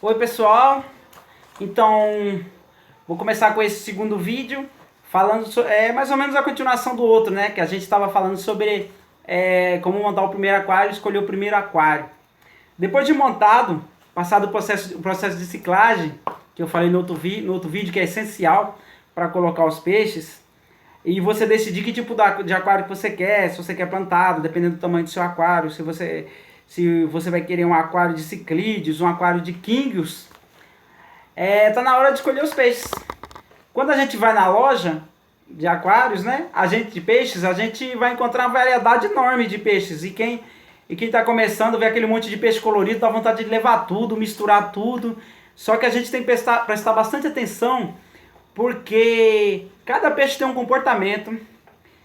Oi pessoal, então vou começar com esse segundo vídeo falando mais ou menos a continuação do outro, né? Que a gente estava falando sobre como montar o primeiro aquário e escolher o primeiro aquário. Depois de montado, passado o processo de ciclagem, que eu falei no outro vídeo que é essencial para colocar os peixes, e você decidir que tipo de aquário que você quer, se você quer plantado, dependendo do tamanho do seu aquário, se você vai querer um aquário de ciclídeos, um aquário de quinguios, tá na hora de escolher os peixes. Quando a gente vai na loja de aquários, né, de peixes, a gente vai encontrar uma variedade enorme de peixes. E quem está começando vê aquele monte de peixe colorido, dá vontade de levar tudo, misturar tudo. Só que a gente tem que prestar bastante atenção, porque cada peixe tem um comportamento,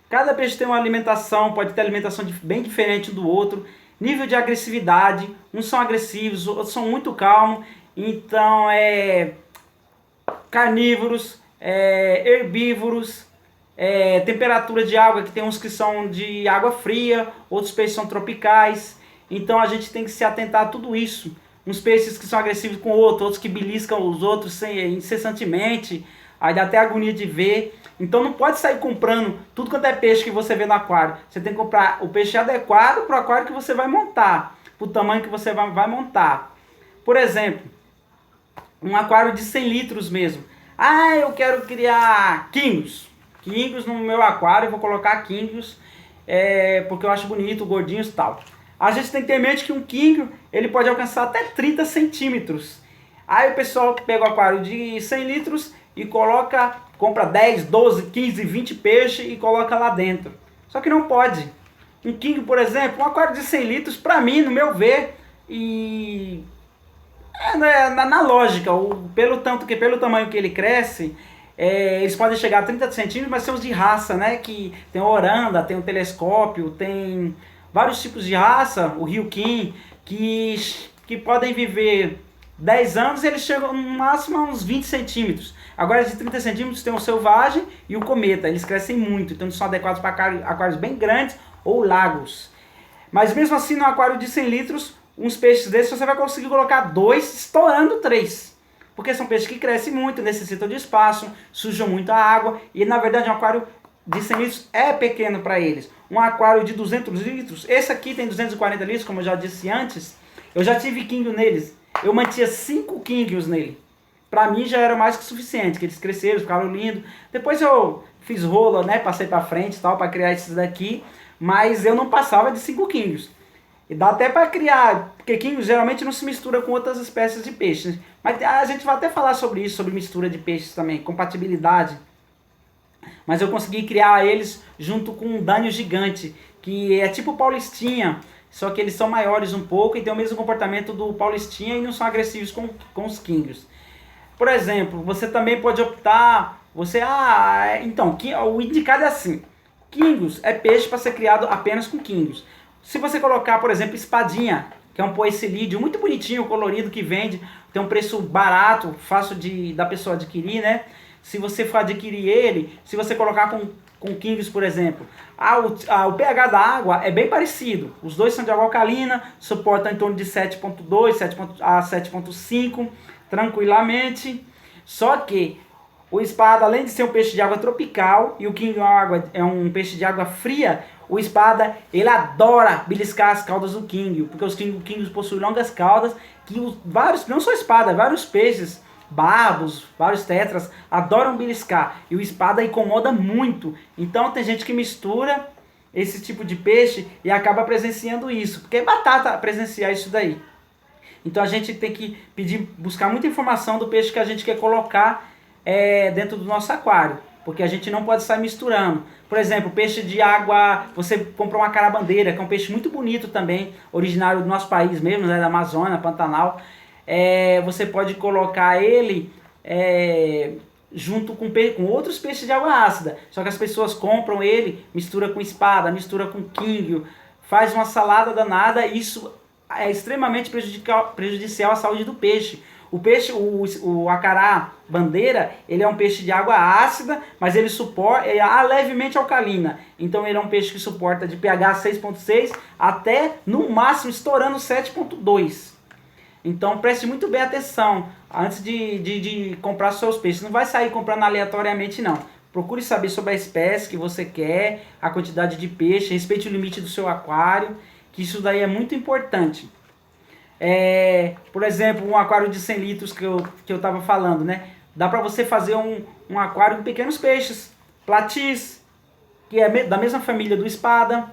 cada peixe tem uma alimentação, pode ter alimentação bem diferente do outro, nível de agressividade, uns são agressivos, outros são muito calmos, então carnívoros, herbívoros, temperatura de água, que tem uns que são de água fria, outros peixes são tropicais, então a gente tem que se atentar a tudo isso. Uns peixes que são agressivos com outros que beliscam os outros incessantemente, aí dá até agonia de ver. Então não pode sair comprando tudo quanto é peixe que você vê no aquário. Você tem que comprar o peixe adequado para o aquário que você vai montar, para o tamanho que você vai montar. Por exemplo, um aquário de 100 litros mesmo. Ah, eu quero criar quinguios. Quinguios no meu aquário, eu vou colocar quinguios porque eu acho bonito, gordinhos e tal. A gente tem que ter em mente que um quinguio, ele pode alcançar até 30 centímetros. Aí o pessoal pega o aquário de 100 litros e compra 10, 12, 15, 20 peixes e coloca lá dentro. Só que não pode. Um quinguio, por exemplo, um aquário de 100 litros, para mim, no meu ver, e na lógica, pelo tamanho que ele cresce, eles podem chegar a 30 centímetros, mas são os de raça, né? Que tem o oranda, tem o telescópio, tem vários tipos de raça, o Ryukin, que podem viver 10 anos e eles chegam no máximo a uns 20 centímetros. Agora de 30 centímetros tem o selvagem e o cometa, eles crescem muito, então eles são adequados para aquários bem grandes ou lagos. Mas mesmo assim, no aquário de 100 litros, uns peixes desses você vai conseguir colocar 2, estourando 3. Porque são peixes que crescem muito, necessitam de espaço, sujam muito a água, e na verdade um aquário de 100 litros é pequeno para eles. Um aquário de 200 litros, esse aqui tem 240 litros, como eu já disse antes, eu já tive quinguio neles, eu mantinha 5 quinguios nele. Pra mim já era mais que suficiente, que eles cresceram, ficaram lindos. Depois eu fiz rolo, né, passei pra frente e tal, pra criar esses daqui, mas eu não passava de 5 quinguios. E dá até pra criar, porque quinguios geralmente não se mistura com outras espécies de peixes, né? Mas a gente vai até falar sobre isso, sobre mistura de peixes também, compatibilidade. Mas eu consegui criar eles junto com um dânio gigante, que é tipo paulistinha, só que eles são maiores um pouco e tem o mesmo comportamento do paulistinha e não são agressivos com os quinguios. Por exemplo, você também pode optar, então, o indicado é assim, quinguios é peixe para ser criado apenas com quinguios. Se você colocar, por exemplo, espadinha, que é um poecilídeo muito bonitinho, colorido, que vende, tem um preço barato, fácil da pessoa adquirir, né? Se você for adquirir ele, se você colocar com quinguios, por exemplo, o pH da água é bem parecido. Os dois são de água alcalina, suportam em torno de 7.2 a 7.5, tranquilamente. Só que o espada, além de ser um peixe de água tropical e o quinguio é um peixe de água fria, o espada, ele adora beliscar as caudas do quinguio, porque os quinguios possuem longas caudas, não só espada, vários peixes, barbos, vários tetras, adoram beliscar, e o espada incomoda muito. Então tem gente que mistura esse tipo de peixe e acaba presenciando isso, porque é batata presenciar isso daí. Então a gente tem que buscar muita informação do peixe que a gente quer colocar dentro do nosso aquário, porque a gente não pode sair misturando. Por exemplo, peixe de água, você compra uma carabandeira, que é um peixe muito bonito também, originário do nosso país mesmo, né, da Amazônia, Pantanal. Você pode colocar ele junto com outros peixes de água ácida, só que as pessoas compram ele, mistura com espada, mistura com quinguio, faz uma salada danada, e isso é extremamente prejudicial à saúde do peixe. O peixe, o acará bandeira, ele é um peixe de água ácida, mas ele é levemente alcalina. Então ele é um peixe que suporta de pH 6.6 até, no máximo, estourando 7.2. Então preste muito bem atenção antes de comprar seus peixes. Não vai sair comprando aleatoriamente não. Procure saber sobre a espécie que você quer, a quantidade de peixe, respeite o limite do seu aquário, que isso daí é muito importante. Por exemplo, um aquário de 100 litros que eu estava falando, né? Dá para você fazer um aquário com pequenos peixes, platis, que é da mesma família do espada,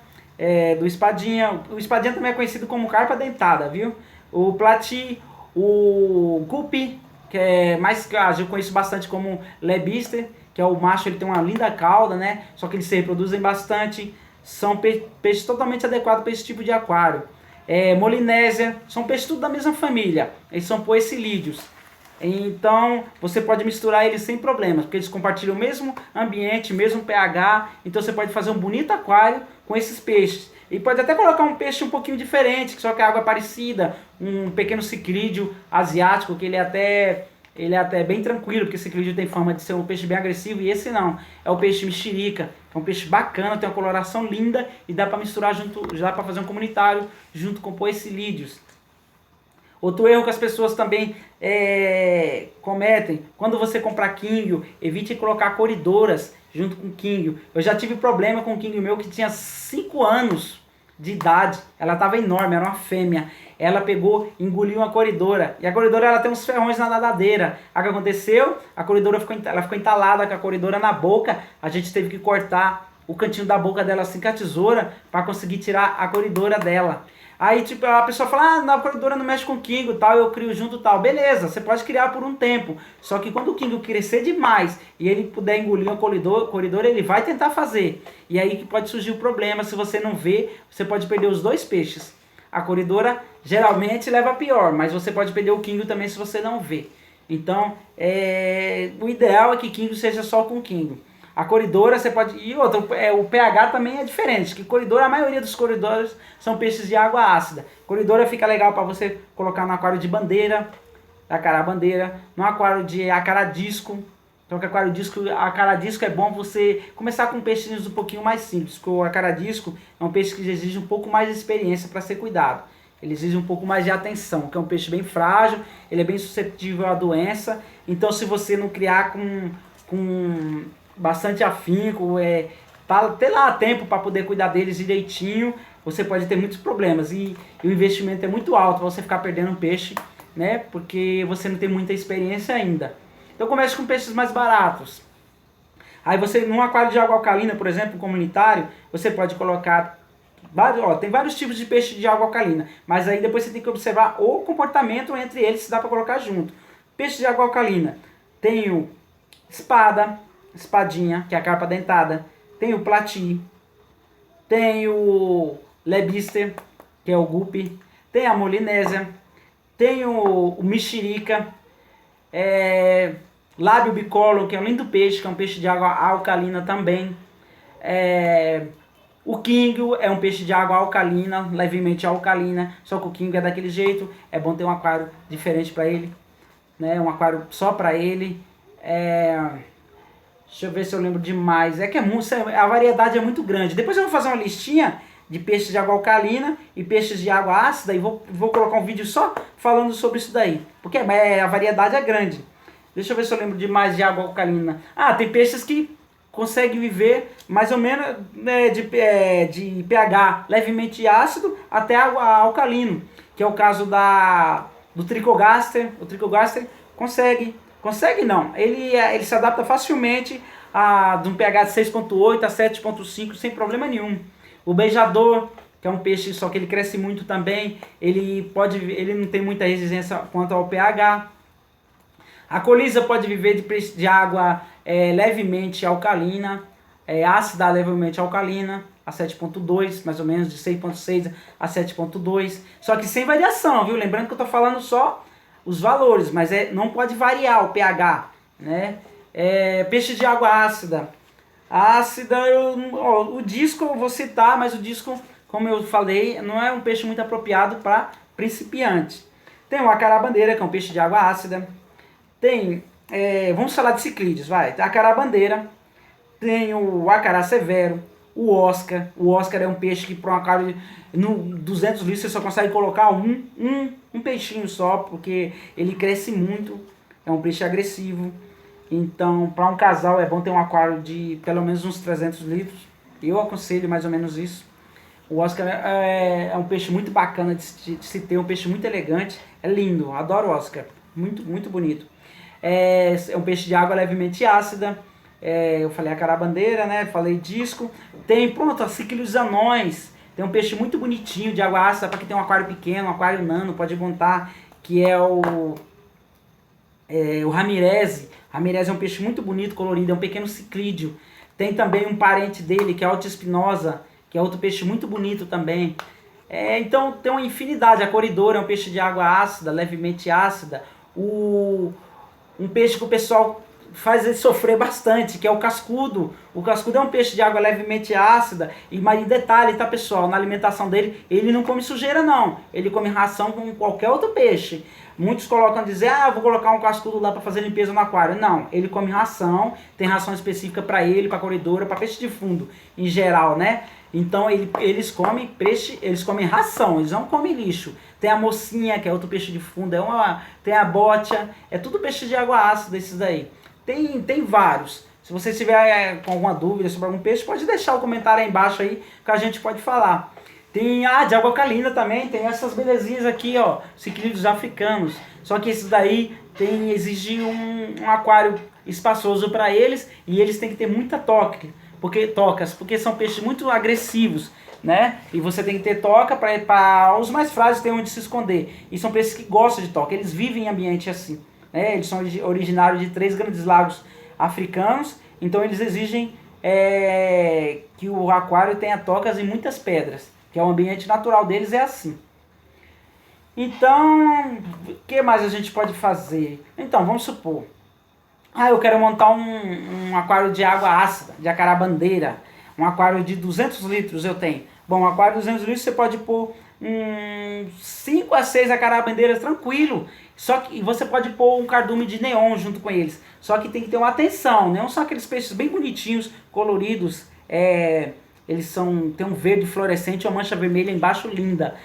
do espadinha. O espadinha também é conhecido como carpa dentada, viu? O plati, o guppy, que é mais caso, eu conheço bastante como lebister, que é o macho, ele tem uma linda cauda, né? Só que eles se reproduzem bastante. São peixes totalmente adequados para esse tipo de aquário. Molinésia, são peixes tudo da mesma família. Eles são poecilídeos. Então você pode misturar eles sem problemas, porque eles compartilham o mesmo ambiente, o mesmo pH. Então você pode fazer um bonito aquário com esses peixes. E pode até colocar um peixe um pouquinho diferente, só que a água é parecida. Um pequeno ciclídeo asiático, que ele é até bem tranquilo, porque esse ciclídeo tem fama de ser um peixe bem agressivo, e esse não. É o peixe mexerica, é um peixe bacana, tem uma coloração linda e dá para misturar junto, dá para fazer um comunitário junto com poecilídeos. Outro erro que as pessoas também cometem, quando você comprar quingo, evite colocar coridoras junto com quingo. Eu já tive problema com um quingo meu que tinha 5 anos de idade, ela estava enorme, era uma fêmea. Ela pegou, engoliu uma coridora, e a coridora ela tem uns ferrões na nadadeira. O que aconteceu? A coridora ficou entalada com a coridora na boca, a gente teve que cortar o cantinho da boca dela assim com a tesoura para conseguir tirar a coridora dela. Aí tipo, a pessoa fala, a coridora não mexe com o quingo, tal, eu crio junto, tal. Beleza, você pode criar por um tempo, só que quando o quingo crescer demais e ele puder engolir uma coridora, ele vai tentar fazer. E aí que pode surgir o problema, se você não vê, você pode perder os dois peixes. A coridora geralmente leva a pior, mas você pode perder o quingo também se você não vê. Então, o ideal é que quingo seja só com quingo. A coridora você pode... E outra, o pH também é diferente, que coridora, a maioria dos coridores são peixes de água ácida. Coridora fica legal para você colocar no aquário de bandeira, acará-bandeira, no aquário de acaradisco. Então, que acaradisco é bom você começar com peixinhos um pouquinho mais simples, porque o acaradisco é um peixe que exige um pouco mais de experiência para ser cuidado. Ele exige um pouco mais de atenção, que é um peixe bem frágil, ele é bem suscetível à doença. Então, se você não criar com bastante afinco, ter lá tempo para poder cuidar deles direitinho, você pode ter muitos problemas. E o investimento é muito alto para você ficar perdendo peixe, né? Porque você não tem muita experiência ainda. Então comece com peixes mais baratos. Aí você, num aquário de água alcalina, por exemplo, comunitário, você pode colocar tem vários tipos de peixe de água alcalina, mas aí depois você tem que observar o comportamento entre eles, se dá para colocar junto. Peixe de água alcalina, tem o espadinha, que é a carpa dentada, tem o plati, tem o lebister, que é o guppy, tem a molinésia, tem o mexerica, lábio bicolor, que é um lindo peixe, que é um peixe de água alcalina também. O quingo é um peixe de água alcalina, levemente alcalina, só que o quingo é daquele jeito, é bom ter um aquário diferente para ele, né? Um aquário só para ele. Deixa eu ver se eu lembro de mais. A variedade é muito grande. Depois eu vou fazer uma listinha de peixes de água alcalina e peixes de água ácida e vou colocar um vídeo só falando sobre isso daí, porque a variedade é grande. Deixa eu ver se eu lembro de mais de água alcalina. Tem peixes que conseguem viver mais ou menos de pH levemente ácido até água alcalino, que é o caso do tricogaster. O tricogaster consegue não, ele se adapta facilmente de um pH de 6.8 a 7.5 sem problema nenhum. O beijador, que é um peixe só que ele cresce muito também, ele não tem muita resistência quanto ao pH. A colisa pode viver de água levemente alcalina, ácida levemente alcalina, a 7.2, mais ou menos, de 6.6 a 7.2, só que sem variação, viu? Lembrando que eu estou falando só os valores, mas não pode variar o pH, né? Peixe de água ácida. O disco eu vou citar, mas o disco, como eu falei, não é um peixe muito apropriado para principiante. Tem o acará-bandeira, que é um peixe de água ácida. Tem, vamos falar de ciclídeos, vai. Tem a acará-bandeira, tem o acará severo, O Oscar é um peixe que para um aquário no 200 litros você só consegue colocar um peixinho só, porque ele cresce muito, é um peixe agressivo. Então, para um casal é bom ter um aquário de pelo menos uns 300 litros. Eu aconselho mais ou menos isso. O Oscar é um peixe muito bacana de se ter, um peixe muito elegante. É lindo, adoro o Oscar. Muito, muito bonito. É um peixe de água levemente ácida. Eu falei a carabandeira, né? Falei disco. Tem, pronto, a ciclídeos anões. Tem um peixe muito bonitinho de água ácida para quem tem um aquário pequeno, um aquário nano, pode montar, que é o Ramirez. Ramirez é um peixe muito bonito, colorido, é um pequeno ciclídeo. Tem também um parente dele, que é a Altispinosa, que é outro peixe muito bonito também. Então tem uma infinidade. A Coridora é um peixe de água ácida, levemente ácida. Um peixe que o pessoal faz ele sofrer bastante, que é o cascudo. O cascudo é um peixe de água levemente ácida, mas em detalhe, tá pessoal, na alimentação dele, ele não come sujeira não, ele come ração como qualquer outro peixe. Muitos colocam dizer, vou colocar um cascudo lá para fazer limpeza no aquário. Não, ele come ração, tem ração específica para ele, para corredora, para peixe de fundo em geral, né? Então eles comem peixe, eles comem ração, eles não comem lixo. Tem a mocinha, que é outro peixe de fundo, tem a botia, é tudo peixe de água ácida esses daí. Tem vários. Se você estiver com alguma dúvida sobre algum peixe, pode deixar o comentário aí embaixo aí, que a gente pode falar. Tem de água calina também, tem essas belezinhas aqui, ó, ciclídeos africanos. Só que esses daí exige um aquário espaçoso para eles, e eles têm que ter muita porque são peixes muito agressivos, né? E você tem que ter toca para os mais frágeis ter onde se esconder. E são peixes que gostam de toca, eles vivem em ambiente assim. Eles são originários de 3 grandes lagos africanos, então eles exigem que o aquário tenha tocas em muitas pedras, que é o ambiente natural deles, é assim. Então, o que mais a gente pode fazer? Então, vamos supor, eu quero montar um aquário de água ácida, de acarabandeira, um aquário de 200 litros eu tenho. Bom, um aquário de 200 litros você pode pôr 5 a 6 acarabandeiras tranquilo. Só que você pode pôr um cardume de neon junto com eles. Só que tem que ter uma atenção, neon são aqueles peixes bem bonitinhos, coloridos. Eles tem um verde fluorescente e uma mancha vermelha embaixo linda.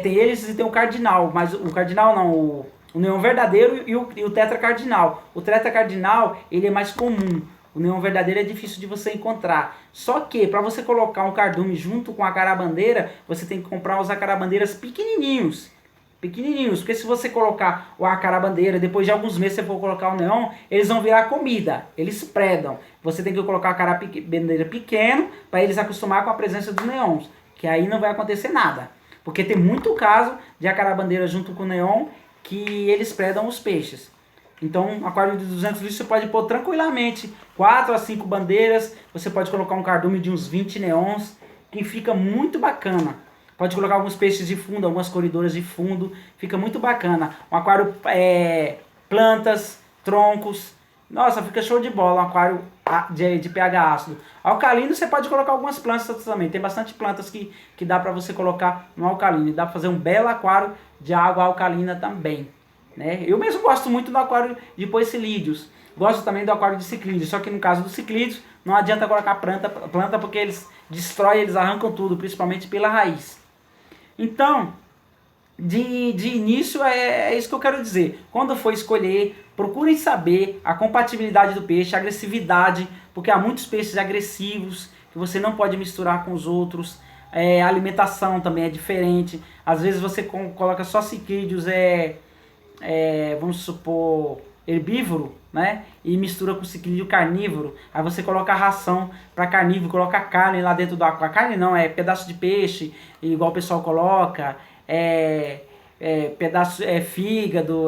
Tem eles e tem o cardinal, mas o cardinal não, o neon verdadeiro e o tetra cardinal. O tetra cardinal ele é mais comum. O neon verdadeiro é difícil de você encontrar. Só que para você colocar um cardume junto com a carabandeira, você tem que comprar os acarabandeiras pequenininhos. Porque se você colocar a carabandeira, depois de alguns meses você for colocar o neon, eles vão virar comida, eles predam. Você tem que colocar a carabandeira pequeno para eles acostumar com a presença dos neons, que aí não vai acontecer nada. Porque tem muito caso de acarabandeira junto com o neon que eles predam os peixes. Então, um aquário de 200 litros você pode pôr tranquilamente 4 a 5 bandeiras, você pode colocar um cardume de uns 20 neons, que fica muito bacana. Pode colocar alguns peixes de fundo, algumas coridoras de fundo, fica muito bacana. Um aquário, plantas, troncos, nossa, fica show de bola, um aquário de pH ácido. Alcalino você pode colocar algumas plantas também, tem bastante plantas que dá para você colocar no alcalino, e dá para fazer um belo aquário de água alcalina também. Né? Eu mesmo gosto muito do aquário de poecilídeos, gosto também do aquário de ciclídeos, só que no caso dos ciclídeos não adianta colocar planta porque eles destroem, eles arrancam tudo, principalmente pela raiz. Então, de início é isso que eu quero dizer. Quando for escolher, procurem saber a compatibilidade do peixe, a agressividade, porque há muitos peixes agressivos que você não pode misturar com os outros. A alimentação também é diferente. Às vezes você coloca só ciclídeos, vamos supor, herbívoro, né? E mistura com ciclídeo carnívoro. Aí você coloca a ração para carnívoro, coloca carne lá dentro do aquário. Carne não, é pedaço de peixe, igual o pessoal coloca. Pedaço, fígado,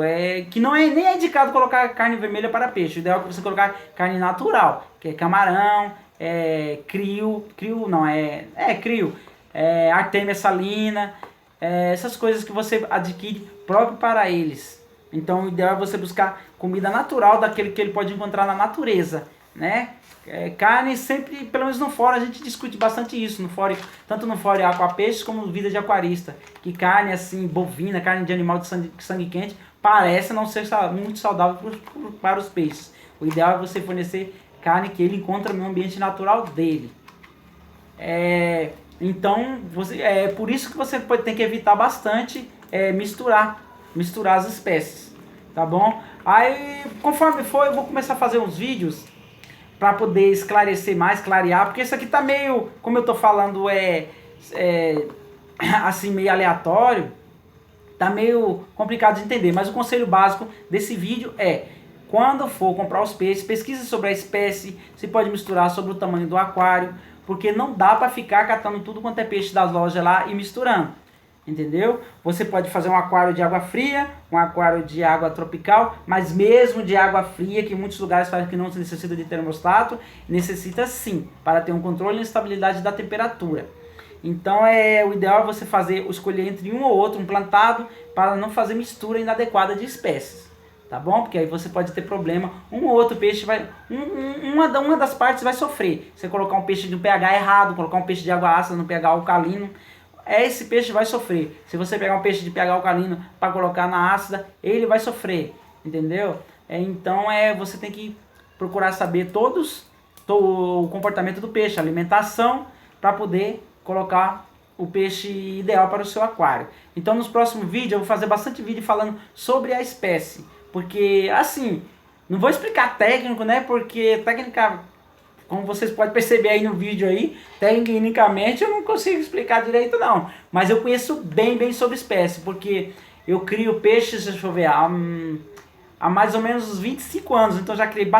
que não é nem indicado colocar carne vermelha para peixe. O ideal é você colocar carne natural, que é camarão, crio, artêmia salina, essas coisas que você adquire próprio para eles. Então o ideal é você buscar comida natural daquele que ele pode encontrar na natureza, né? Carne sempre, pelo menos no fórum, a gente discute bastante isso, tanto no fórum Aquapeixes como no Vida de Aquarista, que carne assim, bovina, carne de animal de sangue quente, parece não ser muito saudável para os peixes. O ideal é você fornecer carne que ele encontra no ambiente natural dele. Então, é por isso que você tem que evitar bastante misturar as espécies, tá bom? Aí, conforme for, eu vou começar a fazer uns vídeos para poder esclarecer mais, clarear, porque isso aqui tá meio, como eu tô falando, assim, meio aleatório, tá meio complicado de entender, mas o conselho básico desse vídeo quando for comprar os peixes, pesquise sobre a espécie, se pode misturar, sobre o tamanho do aquário, porque não dá para ficar catando tudo quanto é peixe das lojas lá e misturando, entendeu? Você pode fazer um aquário de água fria, um aquário de água tropical, mas mesmo de água fria, que em muitos lugares fazem que não se necessita de termostato, necessita sim, para ter um controle e estabilidade da temperatura. Então o ideal é você escolher entre um ou outro, um plantado, para não fazer mistura inadequada de espécies. Tá bom? Porque aí você pode ter problema. Um ou outro peixe vai. Uma das partes vai sofrer. Você colocar um peixe de um pH errado, colocar um peixe de água ácida no pH alcalino, esse peixe vai sofrer. Se você pegar um peixe de pH alcalino para colocar na ácida, ele vai sofrer. Entendeu? Então você tem que procurar saber o comportamento do peixe, a alimentação, para poder colocar o peixe ideal para o seu aquário. Então nos próximos vídeos eu vou fazer bastante vídeo falando sobre a espécie. Porque, assim, não vou explicar técnico, né? Porque técnica, como vocês podem perceber aí no vídeo aí, tecnicamente eu não consigo explicar direito não. Mas eu conheço bem sobre espécie, porque eu crio peixes, deixa eu ver, há mais ou menos uns 25 anos. Então já criei bastante.